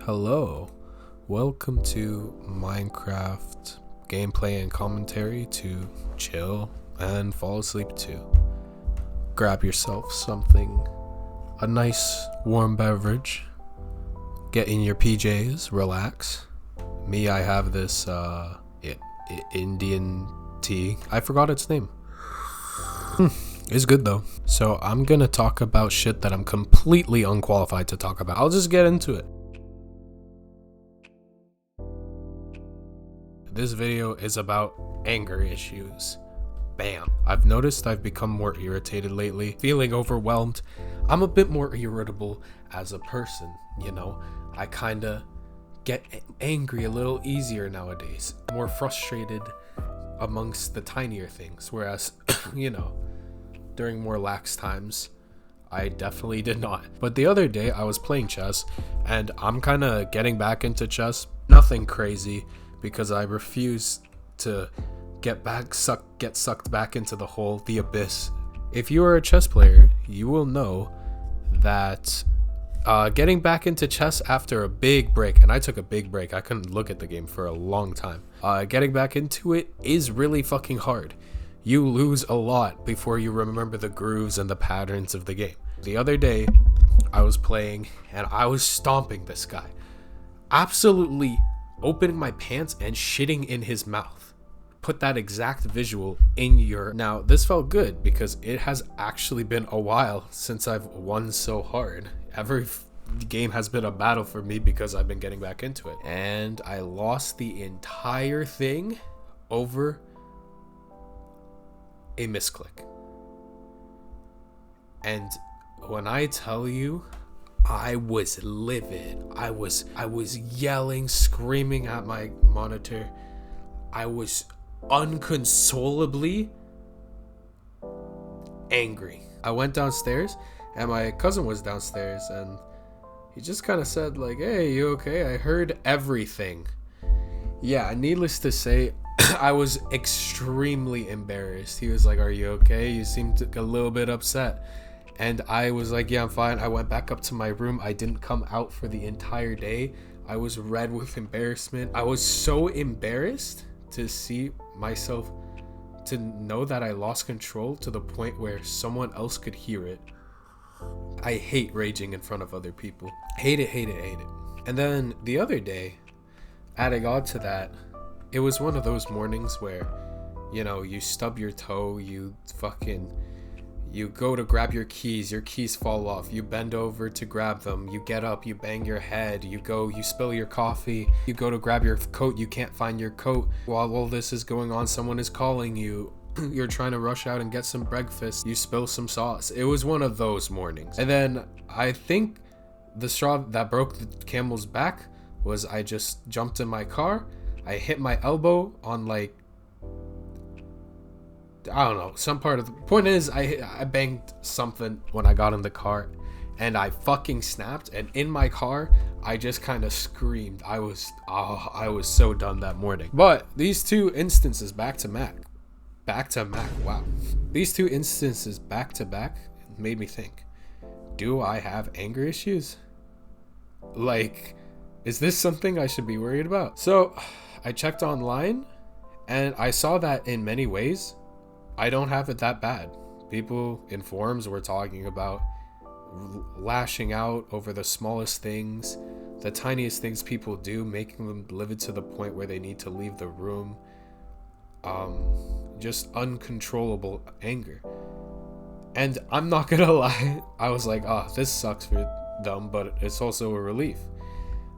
Hello, welcome to Minecraft gameplay and commentary to chill and fall asleep to. Grab yourself something, a nice warm beverage, get in your PJs, relax. Me, I have this Indian tea. I forgot its name. It's good though. So I'm gonna talk about shit that I'm completely unqualified to talk about. I'll just get into it. This video is about anger issues. Bam. I've noticed I've become more irritated lately, feeling overwhelmed. I'm a bit more irritable as a person, you know. I kinda get angry a little easier nowadays. More frustrated amongst the tinier things, whereas, you know, during more lax times, I definitely did not. But the other day I was playing chess and I'm kind of getting back into chess. Nothing crazy because I refuse to get sucked back into the hole, the abyss. If you are a chess player, you will know that getting back into chess after a big break, and I took a big break, I couldn't look at the game for a long time. Getting back into it is really fucking hard. You lose a lot before you remember the grooves and the patterns of the game. The other day, I was playing and I was stomping this guy. Absolutely opening my pants and shitting in his mouth. Put that exact visual in your... Now, this felt good because it has actually been a while since I've won so hard. Every game has been a battle for me because I've been getting back into it. And I lost the entire thing over a misclick. And when I tell you, I was livid. I was yelling, screaming at my monitor. I was unconsolably angry. I went downstairs and my cousin was downstairs and he just kind of said like, "Hey, you okay? I heard everything." Yeah, needless to say, I was extremely embarrassed. He was like, "Are you okay? You seemed a little bit upset." And I was like, "Yeah, I'm fine." I went back up to my room. I didn't come out for the entire day. I was red with embarrassment. I was so embarrassed to see myself, to know that I lost control to the point where someone else could hear it. I hate raging in front of other people. Hate it, hate it, hate it. And then the other day, adding on to that, it was one of those mornings where, you know, you stub your toe, you go to grab your keys fall off, you bend over to grab them, you get up, you bang your head, you spill your coffee, you go to grab your coat, you can't find your coat. While all this is going on, someone is calling you. You're trying to rush out and get some breakfast, you spill some sauce. It was one of those mornings. And then I think the straw that broke the camel's back was I just jumped in my car, I hit my elbow on like, I don't know, some part of the point is I banged something when I got in the car and I fucking snapped, and in my car I just kind of screamed. I was so done that morning. But these two instances back to back, wow. These two instances back to back made me think, do I have anger issues? Like, is this something I should be worried about? So I checked online and I saw that in many ways I don't have it that bad. People in forums were talking about lashing out over the smallest things, the tiniest things people do, making them livid to the point where they need to leave the room. Just uncontrollable anger. And I'm not gonna lie, I was like, oh, this sucks for them, but it's also a relief.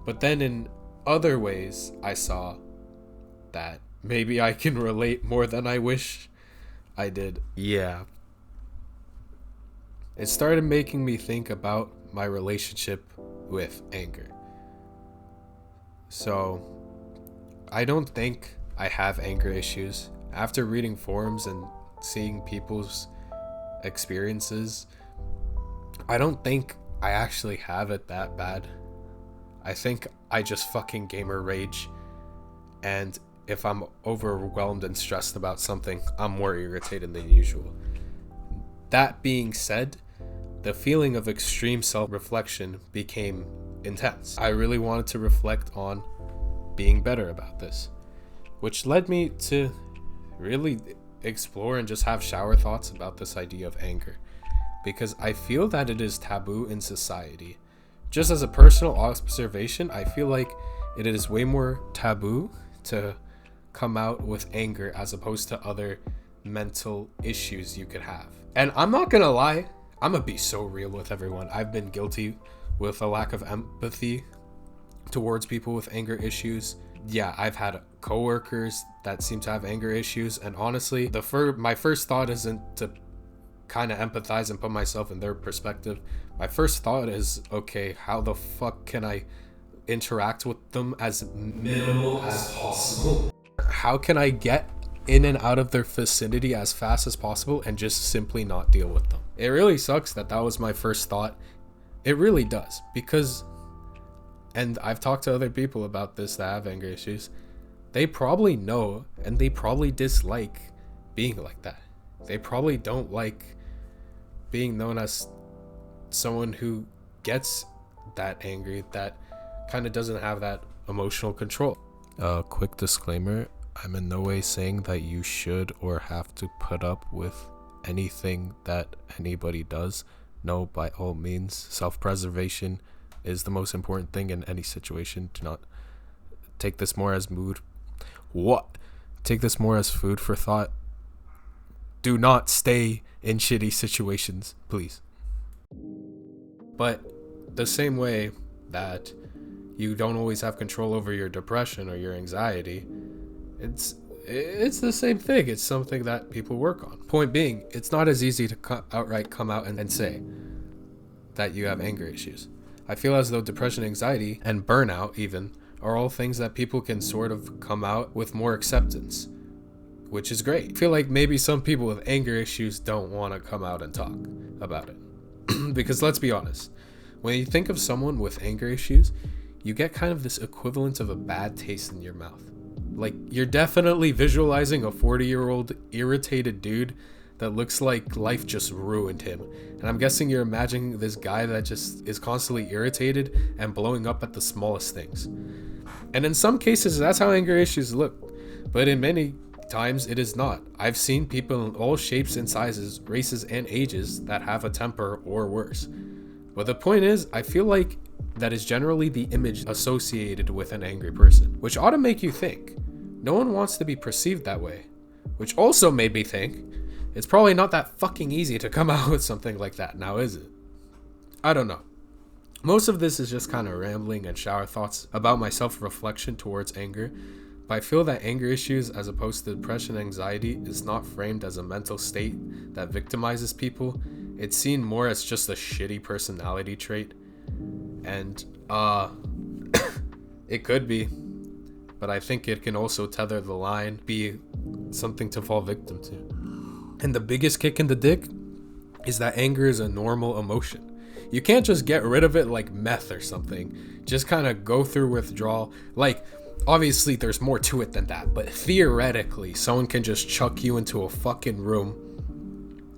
But then in other ways, I saw that maybe I can relate more than I wish I did. Yeah. It started making me think about my relationship with anger. So, I don't think I have anger issues. After reading forums and seeing people's experiences, I don't think I actually have it that bad. I think I just fucking gamer rage, and if I'm overwhelmed and stressed about something, I'm more irritated than usual. That being said, the feeling of extreme self-reflection became intense. I really wanted to reflect on being better about this, which led me to really explore and just have shower thoughts about this idea of anger, because I feel that it is taboo in society. Just as a personal observation, I feel like it is way more taboo to come out with anger as opposed to other mental issues you could have. And I'm not gonna lie, I'm gonna be so real with everyone. I've been guilty with a lack of empathy towards people with anger issues. Yeah, I've had coworkers that seem to have anger issues, and honestly, my first thought isn't to kind of empathize and put myself in their perspective. My first thought is, okay, how the fuck can I interact with them as minimal as possible? How can I get in and out of their vicinity as fast as possible and just simply not deal with them? It really sucks that was my first thought. It really does, because, and I've talked to other people about this that have anger issues, they probably know and they probably dislike being like that. They probably don't like being known as someone who gets that angry, that kind of doesn't have that emotional control. Quick disclaimer, I'm in no way saying that you should or have to put up with anything that anybody does. No, by all means, self-preservation is the most important thing in any situation. Do not take this more as take this more as food for thought. Do not stay in shitty situations, please. But the same way that you don't always have control over your depression or your anxiety, it's the same thing. It's something that people work on. Point being, it's not as easy to outright come out and say that you have anger issues. I feel as though depression, anxiety, and burnout even are all things that people can sort of come out with more acceptance, which is great. I feel like maybe some people with anger issues don't want to come out and talk about it. Because let's be honest, when you think of someone with anger issues, you get kind of this equivalent of a bad taste in your mouth. Like, you're definitely visualizing a 40-year-old irritated dude that looks like life just ruined him. And I'm guessing you're imagining this guy that just is constantly irritated and blowing up at the smallest things. And in some cases, that's how anger issues look. But in many times, it is not. I've seen people in all shapes and sizes, races and ages that have a temper or worse. But the point is, I feel like that is generally the image associated with an angry person, which ought to make you think. No one wants to be perceived that way, which also made me think it's probably not that fucking easy to come out with something like that now, is it? I don't know. Most of this is just kind of rambling and shower thoughts about my self-reflection towards anger, but I feel that anger issues, as opposed to depression and anxiety, is not framed as a mental state that victimizes people. It's seen more as just a shitty personality trait. And, it could be, but I think it can also tether the line, be something to fall victim to. And the biggest kick in the dick is that anger is a normal emotion. You can't just get rid of it like meth or something. Just kind of go through withdrawal. Like, obviously there's more to it than that, but theoretically, someone can just chuck you into a fucking room,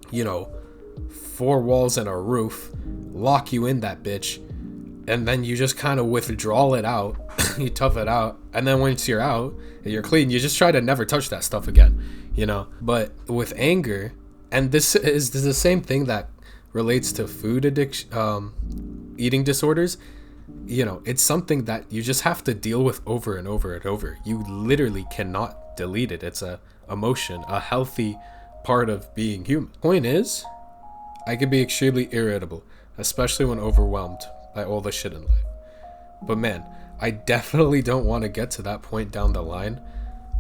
4 walls and a roof, lock you in that bitch, and then you just kind of withdraw it out, you tough it out, and then once you're out and you're clean, you just try to never touch that stuff again, But with anger, and this is the same thing that relates to food addiction, eating disorders, it's something that you just have to deal with over and over and over. You literally cannot delete it. It's a emotion, a healthy part of being human. Point is, I can be extremely irritable, especially when overwhelmed by all the shit in life. But man, I definitely don't want to get to that point down the line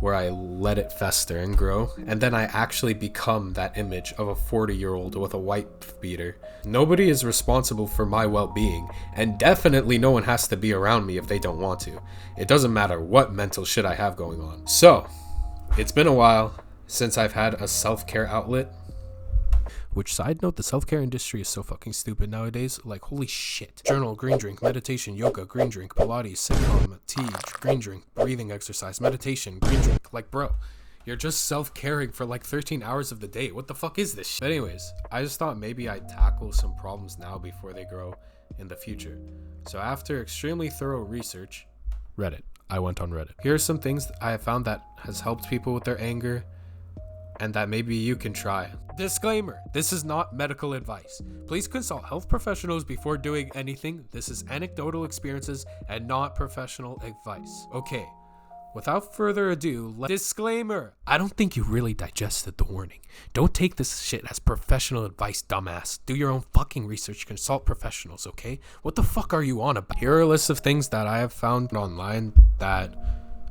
where I let it fester and grow, and then I actually become that image of a 40-year-old with a wife beater. Nobody is responsible for my well-being, and definitely no one has to be around me if they don't want to. It doesn't matter what mental shit I have going on. So, it's been a while since I've had a self-care outlet. Which, side note, the self-care industry is so fucking stupid nowadays. Like, holy shit. Journal, green drink, meditation, yoga, green drink, Pilates, sitcom, tea, green drink, breathing exercise, meditation, green drink. Like, bro, you're just self-caring for like 13 hours of the day. What the fuck is this shit? But anyways, I just thought maybe I'd tackle some problems now before they grow in the future. So after extremely thorough research, Reddit. I went on Reddit. Here are some things I have found that has helped people with their anger and that maybe you can try. Disclaimer, this is not medical advice. Please consult health professionals before doing anything. This is anecdotal experiences and not professional advice. Okay, without further ado, disclaimer. I don't think you really digested the warning. Don't take this shit as professional advice, dumbass. Do your own fucking research, consult professionals, okay? What the fuck are you on about? Here are a list of things that I have found online that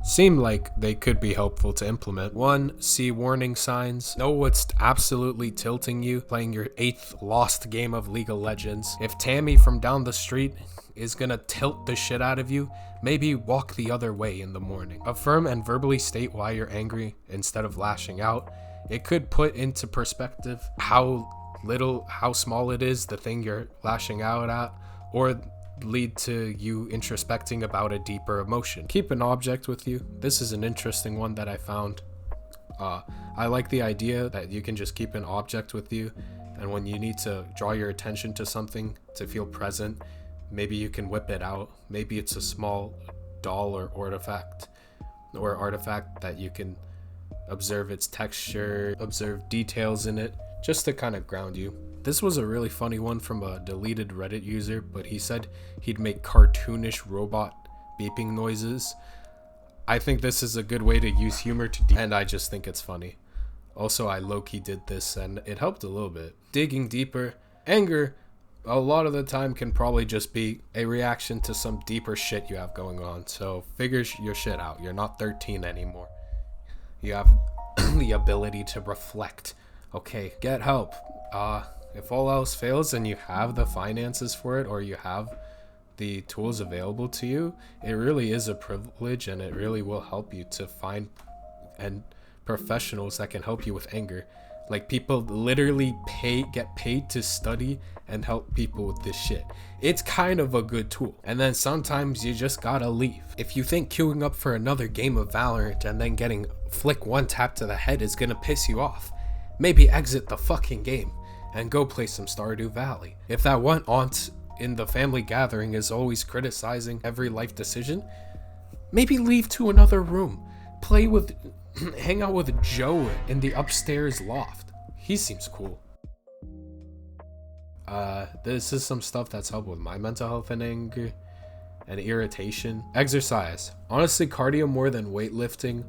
seem like they could be helpful to implement. 1. See warning signs. Know what's absolutely tilting you. Playing your 8th lost game of League of Legends. If Tammy from down the street is gonna tilt the shit out of you, maybe walk the other way in the morning. Affirm and verbally state why you're angry instead of lashing out. It could put into perspective how small it is, the thing you're lashing out at, or lead to you introspecting about a deeper emotion. Keep an object with you. This is an interesting one that I found. I like the idea that you can just keep an object with you, and when you need to draw your attention to something to feel present, maybe you can whip it out. Maybe it's a small doll or artifact that you can observe its texture, observe details in it, just to kind of ground you. This was a really funny one from a deleted Reddit user, but he said he'd make cartoonish robot beeping noises. I think this is a good way to use humor and I just think it's funny. Also, I low-key did this and it helped a little bit. Digging deeper, anger a lot of the time can probably just be a reaction to some deeper shit you have going on. So figure your shit out. You're not 13 anymore. You have the ability to reflect. Okay, get help. If all else fails and you have the finances for it, or you have the tools available to you, it really is a privilege and it really will help you to find professionals that can help you with anger. Like, people literally get paid to study and help people with this shit. It's kind of a good tool. And then sometimes you just gotta leave. If you think queuing up for another game of Valorant and then getting flick one tap to the head is gonna piss you off, maybe exit the fucking game and go play some Stardew Valley. If that one aunt in the family gathering is always criticizing every life decision, maybe leave to another room. Hang out with Joe in the upstairs loft. He seems cool. This is some stuff that's helped with my mental health and anger and irritation. Exercise. Honestly, cardio more than weightlifting,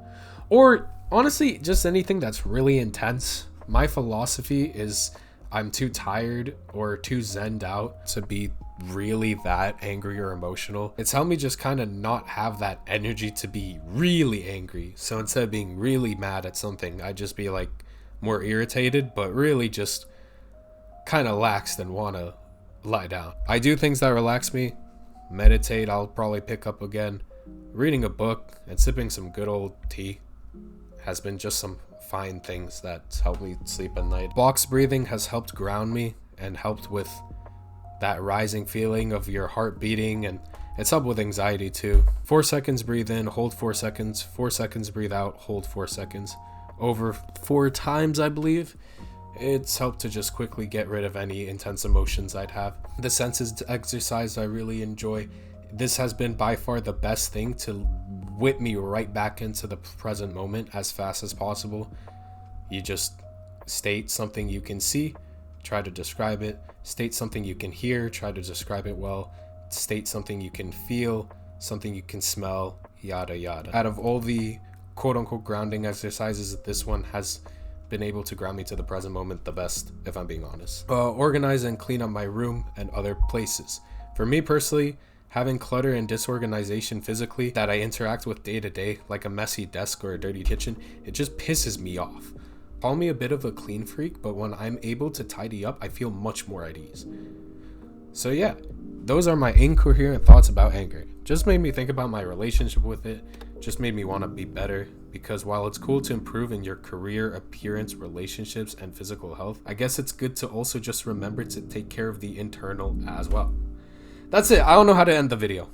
or honestly, just anything that's really intense. My philosophy is I'm too tired or too zenned out to be really that angry or emotional. It's helped me just kind of not have that energy to be really angry. So instead of being really mad at something, I just be like more irritated, but really just kind of laxed and want to lie down. I do things that relax me. Meditate, I'll probably pick up again. Reading a book and sipping some good old tea has been just some fine things that help me sleep at night. Box breathing has helped ground me and helped with that rising feeling of your heart beating, and it's helped with anxiety too. 4 seconds breathe in, hold 4 seconds, 4 seconds breathe out, hold 4 seconds. Over 4 times, I believe. It's helped to just quickly get rid of any intense emotions I'd have. The senses exercise I really enjoy. This has been by far the best thing to whip me right back into the present moment as fast as possible. You just state something you can see, try to describe it. State something you can hear, try to describe it well. State something you can feel, something you can smell, yada yada. Out of all the quote-unquote grounding exercises, this one has been able to ground me to the present moment the best, if I'm being honest. Organize and clean up my room and other places. For me personally, having clutter and disorganization physically that I interact with day to day, like a messy desk or a dirty kitchen, it just pisses me off. Call me a bit of a clean freak, but when I'm able to tidy up, I feel much more at ease. So yeah, those are my incoherent thoughts about anger. Just made me think about my relationship with it, just made me want to be better, because while it's cool to improve in your career, appearance, relationships, and physical health, I guess it's good to also just remember to take care of the internal as well. That's it. I don't know how to end the video.